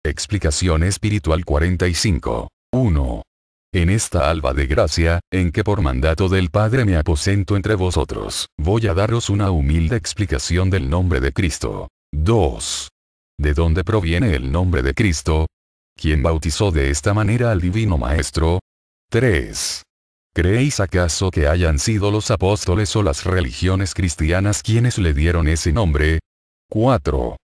Explicación espiritual 45. 1. En esta alba de gracia, en que por mandato del Padre me aposento entre vosotros, voy a daros una humilde explicación del nombre de Cristo. 2. ¿De dónde proviene el nombre de Cristo? ¿Quién bautizó de esta manera al Divino Maestro? 3. ¿Creéis acaso que hayan sido los apóstoles o las religiones cristianas quienes le dieron ese nombre? 4.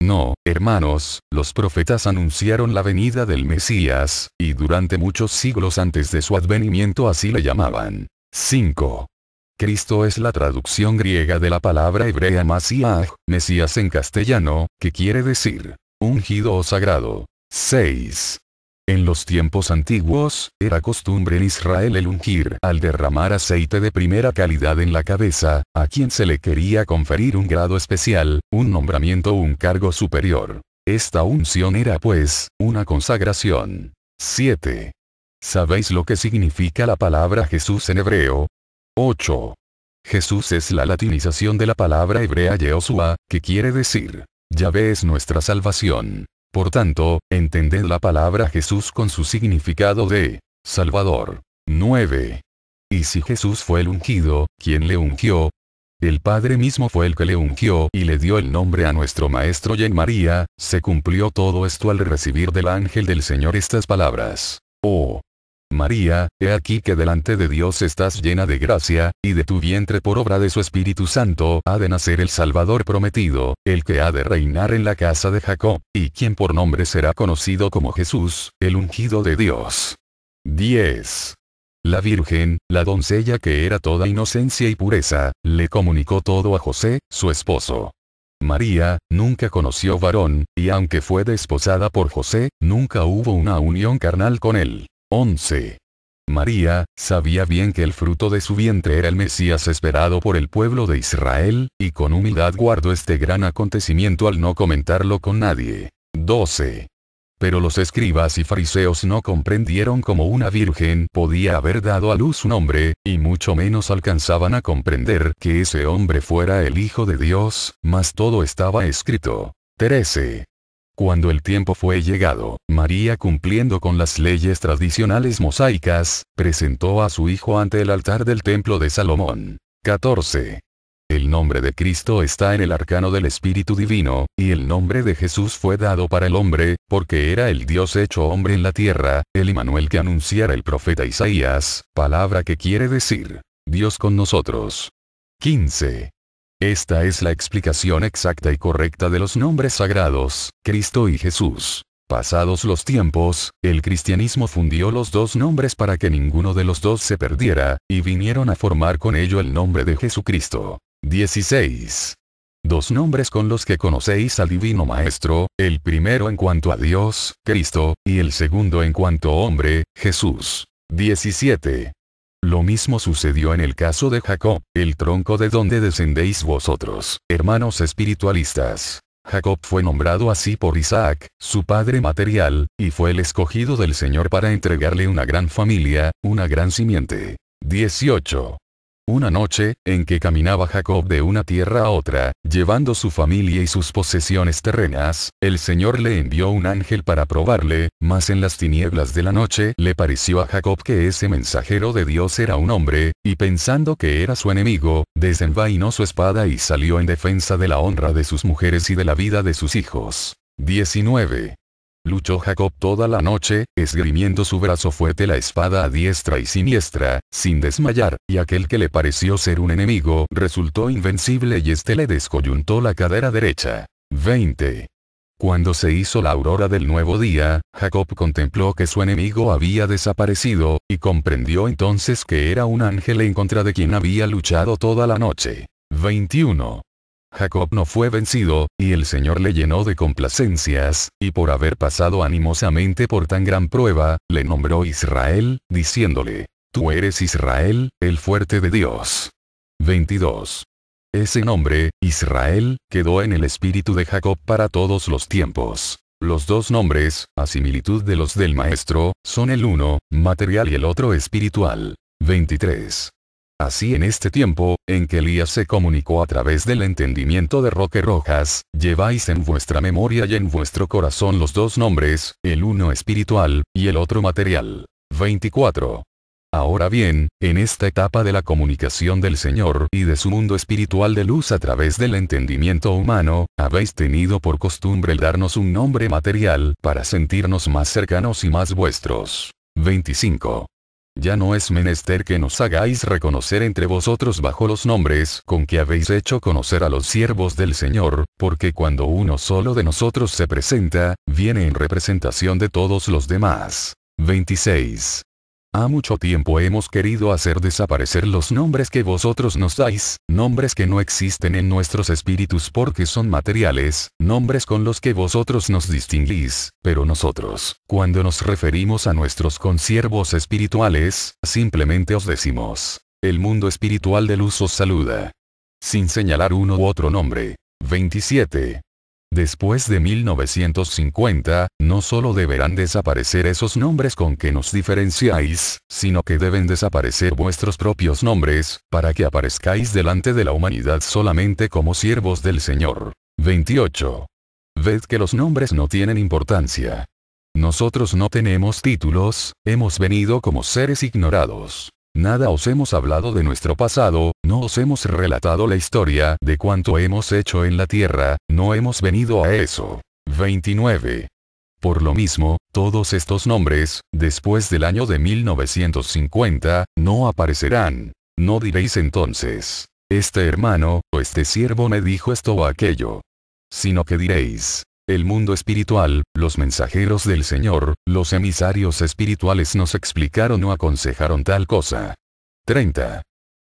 No, hermanos, los profetas anunciaron la venida del Mesías, y durante muchos siglos antes de su advenimiento así le llamaban. 5. Cristo es la traducción griega de la palabra hebrea Masías, Mesías en castellano, que quiere decir ungido o sagrado. 6. En los tiempos antiguos, era costumbre en Israel el ungir al derramar aceite de primera calidad en la cabeza, a quien se le quería conferir un grado especial, un nombramiento o un cargo superior. Esta unción era pues, una consagración. 7. ¿Sabéis lo que significa la palabra Jesús en hebreo? 8. Jesús es la latinización de la palabra hebrea Yehoshua, que quiere decir, Yahvé es nuestra salvación. Por tanto, entended la palabra Jesús con su significado de Salvador. 9. Y si Jesús fue el ungido, ¿quién le ungió? El Padre mismo fue el que le ungió y le dio el nombre a nuestro Maestro, y en María, se cumplió todo esto al recibir del ángel del Señor estas palabras. Oh María, he aquí que delante de Dios estás llena de gracia, y de tu vientre por obra de su Espíritu Santo ha de nacer el Salvador prometido, el que ha de reinar en la casa de Jacob, y quien por nombre será conocido como Jesús, el ungido de Dios. 10. La Virgen, la doncella que era toda inocencia y pureza, le comunicó todo a José, su esposo. María, nunca conoció varón, y aunque fue desposada por José, nunca hubo una unión carnal con él. 11. María, sabía bien que el fruto de su vientre era el Mesías esperado por el pueblo de Israel, y con humildad guardó este gran acontecimiento al no comentarlo con nadie. 12. Pero los escribas y fariseos no comprendieron cómo una virgen podía haber dado a luz un hombre, y mucho menos alcanzaban a comprender que ese hombre fuera el Hijo de Dios, mas todo estaba escrito. 13. Cuando el tiempo fue llegado, María, cumpliendo con las leyes tradicionales mosaicas, presentó a su hijo ante el altar del templo de Salomón. 14. El nombre de Cristo está en el arcano del Espíritu Divino, y el nombre de Jesús fue dado para el hombre, porque era el Dios hecho hombre en la tierra, el Emmanuel que anunciara el profeta Isaías, palabra que quiere decir, Dios con nosotros. 15. Esta es la explicación exacta y correcta de los nombres sagrados, Cristo y Jesús. Pasados los tiempos, el cristianismo fundió los dos nombres para que ninguno de los dos se perdiera, y vinieron a formar con ello el nombre de Jesucristo. 16. Dos nombres con los que conocéis al Divino Maestro, el primero en cuanto a Dios, Cristo, y el segundo en cuanto a hombre, Jesús. 17. Lo mismo sucedió en el caso de Jacob, el tronco de donde descendéis vosotros, hermanos espiritualistas. Jacob fue nombrado así por Isaac, su padre material, y fue el escogido del Señor para entregarle una gran familia, una gran simiente. 18. Una noche, en que caminaba Jacob de una tierra a otra, llevando su familia y sus posesiones terrenas, el Señor le envió un ángel para probarle, mas en las tinieblas de la noche le pareció a Jacob que ese mensajero de Dios era un hombre, y pensando que era su enemigo, desenvainó su espada y salió en defensa de la honra de sus mujeres y de la vida de sus hijos. 19. Luchó Jacob toda la noche, esgrimiendo su brazo fuerte la espada a diestra y siniestra, sin desmayar, y aquel que le pareció ser un enemigo resultó invencible y éste le descoyuntó la cadera derecha. 20. Cuando se hizo la aurora del nuevo día, Jacob contempló que su enemigo había desaparecido, y comprendió entonces que era un ángel en contra de quien había luchado toda la noche. 21. Jacob no fue vencido, y el Señor le llenó de complacencias, y por haber pasado animosamente por tan gran prueba, le nombró Israel, diciéndole, tú eres Israel, el fuerte de Dios. 22. Ese nombre, Israel, quedó en el espíritu de Jacob para todos los tiempos. Los dos nombres, a similitud de los del Maestro, son el uno, material y el otro espiritual. 23. Así en este tiempo, en que Elías se comunicó a través del entendimiento de Roque Rojas, lleváis en vuestra memoria y en vuestro corazón los dos nombres, el uno espiritual, y el otro material. 24. Ahora bien, en esta etapa de la comunicación del Señor y de su mundo espiritual de luz a través del entendimiento humano, habéis tenido por costumbre el darnos un nombre material para sentirnos más cercanos y más vuestros. 25. Ya no es menester que nos hagáis reconocer entre vosotros bajo los nombres con que habéis hecho conocer a los siervos del Señor, porque cuando uno solo de nosotros se presenta, viene en representación de todos los demás. 26. Ha mucho tiempo hemos querido hacer desaparecer los nombres que vosotros nos dais, nombres que no existen en nuestros espíritus porque son materiales, nombres con los que vosotros nos distinguís, pero nosotros, cuando nos referimos a nuestros consiervos espirituales, simplemente os decimos, el mundo espiritual de luz os saluda. Sin señalar uno u otro nombre. 27. Después de 1950, no solo deberán desaparecer esos nombres con que nos diferenciáis, sino que deben desaparecer vuestros propios nombres, para que aparezcáis delante de la humanidad solamente como siervos del Señor. 28. Ved que los nombres no tienen importancia. Nosotros no tenemos títulos, hemos venido como seres ignorados. Nada os hemos hablado de nuestro pasado, no os hemos relatado la historia de cuánto hemos hecho en la tierra, no hemos venido a eso. 29. Por lo mismo, todos estos nombres, después del año de 1950, no aparecerán. No diréis entonces, este hermano, o este siervo me dijo esto o aquello. Sino que diréis, el mundo espiritual, los mensajeros del Señor, los emisarios espirituales nos explicaron o aconsejaron tal cosa. 30.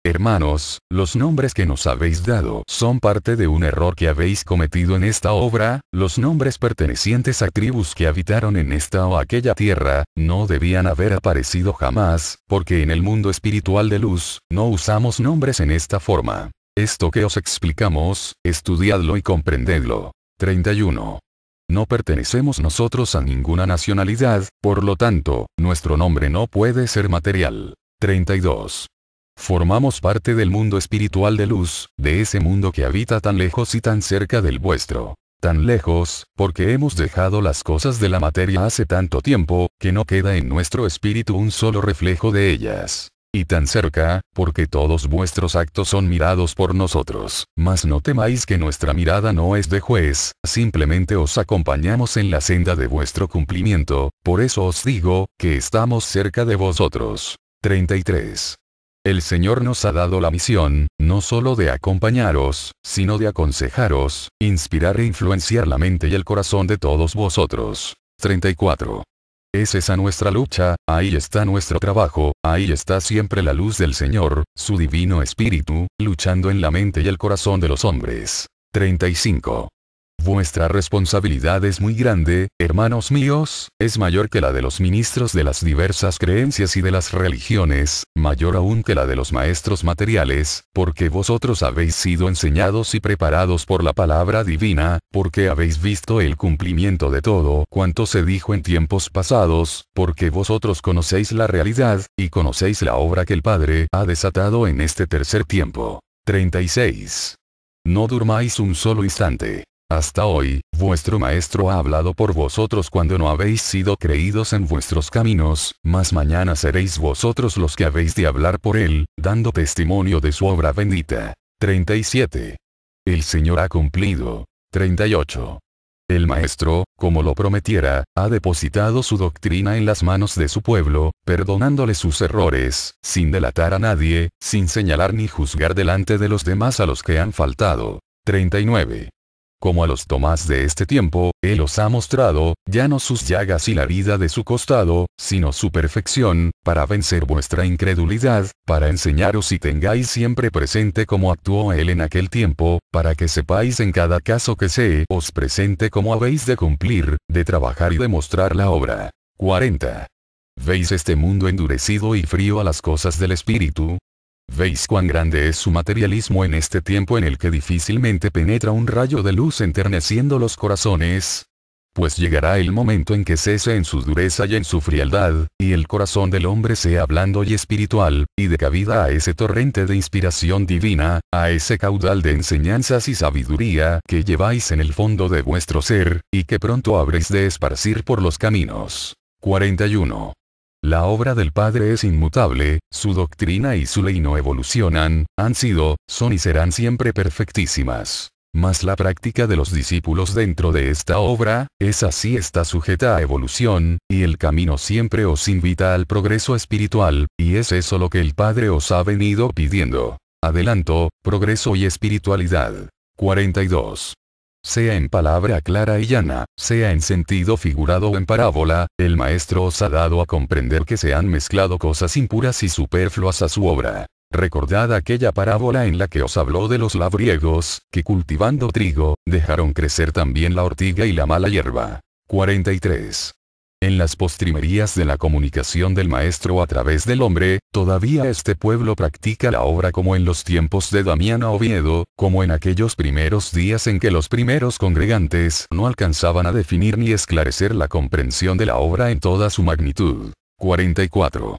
Hermanos, los nombres que nos habéis dado son parte de un error que habéis cometido en esta obra, los nombres pertenecientes a tribus que habitaron en esta o aquella tierra, no debían haber aparecido jamás, porque en el mundo espiritual de luz, no usamos nombres en esta forma. Esto que os explicamos, estudiadlo y comprendedlo. 31. No pertenecemos nosotros a ninguna nacionalidad, por lo tanto, nuestro nombre no puede ser material. 32. Formamos parte del mundo espiritual de luz, de ese mundo que habita tan lejos y tan cerca del vuestro. Tan lejos, porque hemos dejado las cosas de la materia hace tanto tiempo, que no queda en nuestro espíritu un solo reflejo de ellas. Y tan cerca, porque todos vuestros actos son mirados por nosotros, mas no temáis que nuestra mirada no es de juez, simplemente os acompañamos en la senda de vuestro cumplimiento, por eso os digo, que estamos cerca de vosotros. 33. El Señor nos ha dado la misión, no solo de acompañaros, sino de aconsejaros, inspirar e influenciar la mente y el corazón de todos vosotros. 34. Es esa nuestra lucha, ahí está nuestro trabajo, ahí está siempre la luz del Señor, su divino espíritu, luchando en la mente y el corazón de los hombres. 35. Vuestra responsabilidad es muy grande, hermanos míos, es mayor que la de los ministros de las diversas creencias y de las religiones, mayor aún que la de los maestros materiales, porque vosotros habéis sido enseñados y preparados por la palabra divina, porque habéis visto el cumplimiento de todo cuanto se dijo en tiempos pasados, porque vosotros conocéis la realidad, y conocéis la obra que el Padre ha desatado en este tercer tiempo. 36. No durmáis un solo instante. Hasta hoy, vuestro Maestro ha hablado por vosotros cuando no habéis sido creídos en vuestros caminos, mas mañana seréis vosotros los que habéis de hablar por él, dando testimonio de su obra bendita. 37. El Señor ha cumplido. 38. El Maestro, como lo prometiera, ha depositado su doctrina en las manos de su pueblo, perdonándole sus errores, sin delatar a nadie, sin señalar ni juzgar delante de los demás a los que han faltado. 39. Como a los Tomás de este tiempo, Él os ha mostrado, ya no sus llagas y la herida de su costado, sino su perfección, para vencer vuestra incredulidad, para enseñaros y tengáis siempre presente cómo actuó Él en aquel tiempo, para que sepáis en cada caso que se os presente cómo habéis de cumplir, de trabajar y de mostrar la obra. 40. ¿Veis este mundo endurecido y frío a las cosas del espíritu? ¿Veis cuán grande es su materialismo en este tiempo en el que difícilmente penetra un rayo de luz enterneciendo los corazones? pues llegará el momento en que cese en su dureza y en su frialdad, y el corazón del hombre sea blando y espiritual, y dé cabida a ese torrente de inspiración divina, a ese caudal de enseñanzas y sabiduría que lleváis en el fondo de vuestro ser, y que pronto habréis de esparcir por los caminos. 41. La obra del Padre es inmutable, su doctrina y su ley no evolucionan, han sido, son y serán siempre perfectísimas. Mas la práctica de los discípulos dentro de esta obra, esa sí está sujeta a evolución, y el camino siempre os invita al progreso espiritual, y es eso lo que el Padre os ha venido pidiendo. Adelanto, progreso y espiritualidad. 42. Sea en palabra clara y llana, sea en sentido figurado o en parábola, el Maestro os ha dado a comprender que se han mezclado cosas impuras y superfluas a su obra. Recordad aquella parábola en la que os habló de los labriegos, que cultivando trigo, dejaron crecer también la ortiga y la mala hierba. 43. En las postrimerías de la comunicación del Maestro a través del hombre, todavía este pueblo practica la obra como en los tiempos de Damián a Oviedo, como en aquellos primeros días en que los primeros congregantes no alcanzaban a definir ni esclarecer la comprensión de la obra en toda su magnitud. 44.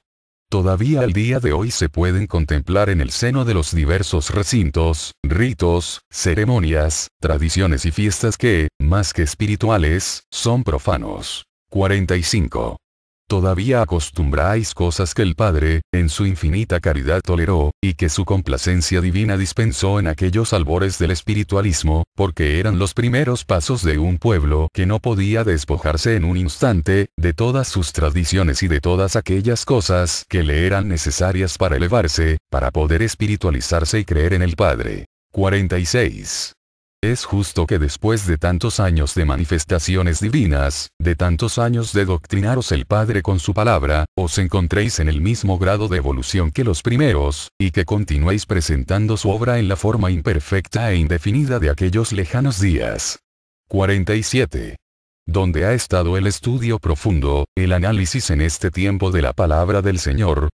Todavía al día de hoy se pueden contemplar en el seno de los diversos recintos, ritos, ceremonias, tradiciones y fiestas que, más que espirituales, son profanos. 45. Todavía acostumbráis cosas que el Padre, en su infinita caridad toleró, y que su complacencia divina dispensó en aquellos albores del espiritualismo, porque eran los primeros pasos de un pueblo que no podía despojarse en un instante, de todas sus tradiciones y de todas aquellas cosas que le eran necesarias para elevarse, para poder espiritualizarse y creer en el Padre. 46. Es justo que después de tantos años de manifestaciones divinas, de tantos años de doctrinaros el Padre con su palabra, os encontréis en el mismo grado de evolución que los primeros, y que continuéis presentando su obra en la forma imperfecta e indefinida de aquellos lejanos días. 47. Donde ha estado el estudio profundo, el análisis en este tiempo de la palabra del Señor.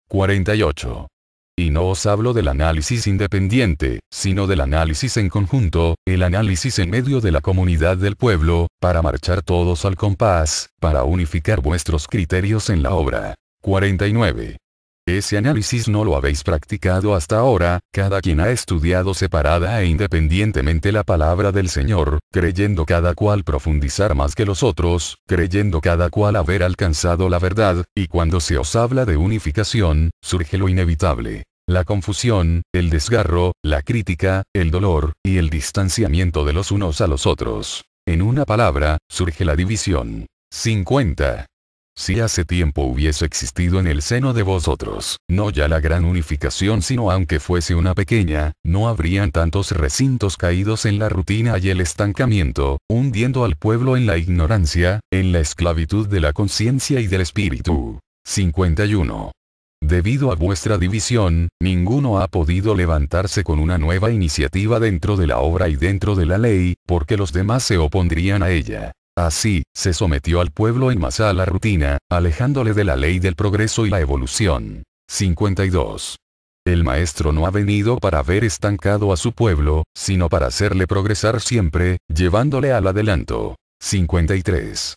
48. Y no os hablo del análisis independiente, sino del análisis en conjunto, el análisis en medio de la comunidad del pueblo, para marchar todos al compás, para unificar vuestros criterios en la obra. 49. Ese análisis no lo habéis practicado hasta ahora, cada quien ha estudiado separada e independientemente la palabra del Señor, creyendo cada cual profundizar más que los otros, creyendo cada cual haber alcanzado la verdad, y cuando se os habla de unificación, surge lo inevitable. La confusión, el desgarro, la crítica, el dolor, y el distanciamiento de los unos a los otros. En una palabra, surge la división. 50. Si hace tiempo hubiese existido en el seno de vosotros, no ya la gran unificación sino aunque fuese una pequeña, no habrían tantos recintos caídos en la rutina y el estancamiento, hundiendo al pueblo en la ignorancia, en la esclavitud de la conciencia y del espíritu. 51. Debido a vuestra división, ninguno ha podido levantarse con una nueva iniciativa dentro de la obra y dentro de la ley, porque los demás se opondrían a ella. Así, se sometió al pueblo en masa a la rutina, alejándole de la ley del progreso y la evolución. 52. El Maestro no ha venido para ver estancado a su pueblo, sino para hacerle progresar siempre, llevándole al adelanto. 53.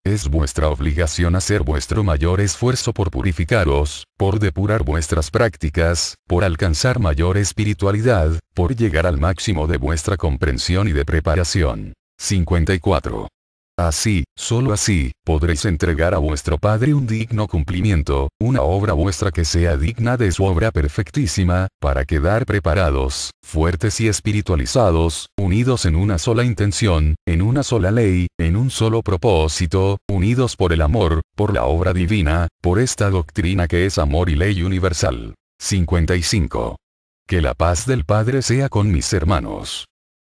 Es vuestra obligación hacer vuestro mayor esfuerzo por purificaros, por depurar vuestras prácticas, por alcanzar mayor espiritualidad, por llegar al máximo de vuestra comprensión y de preparación. 54. Así, solo así, podréis entregar a vuestro Padre un digno cumplimiento, una obra vuestra que sea digna de su obra perfectísima, para quedar preparados, fuertes y espiritualizados, unidos en una sola intención, en una sola ley, en un solo propósito, unidos por el amor, por la obra divina, por esta doctrina que es amor y ley universal. 55. Que la paz del Padre sea con mis hermanos.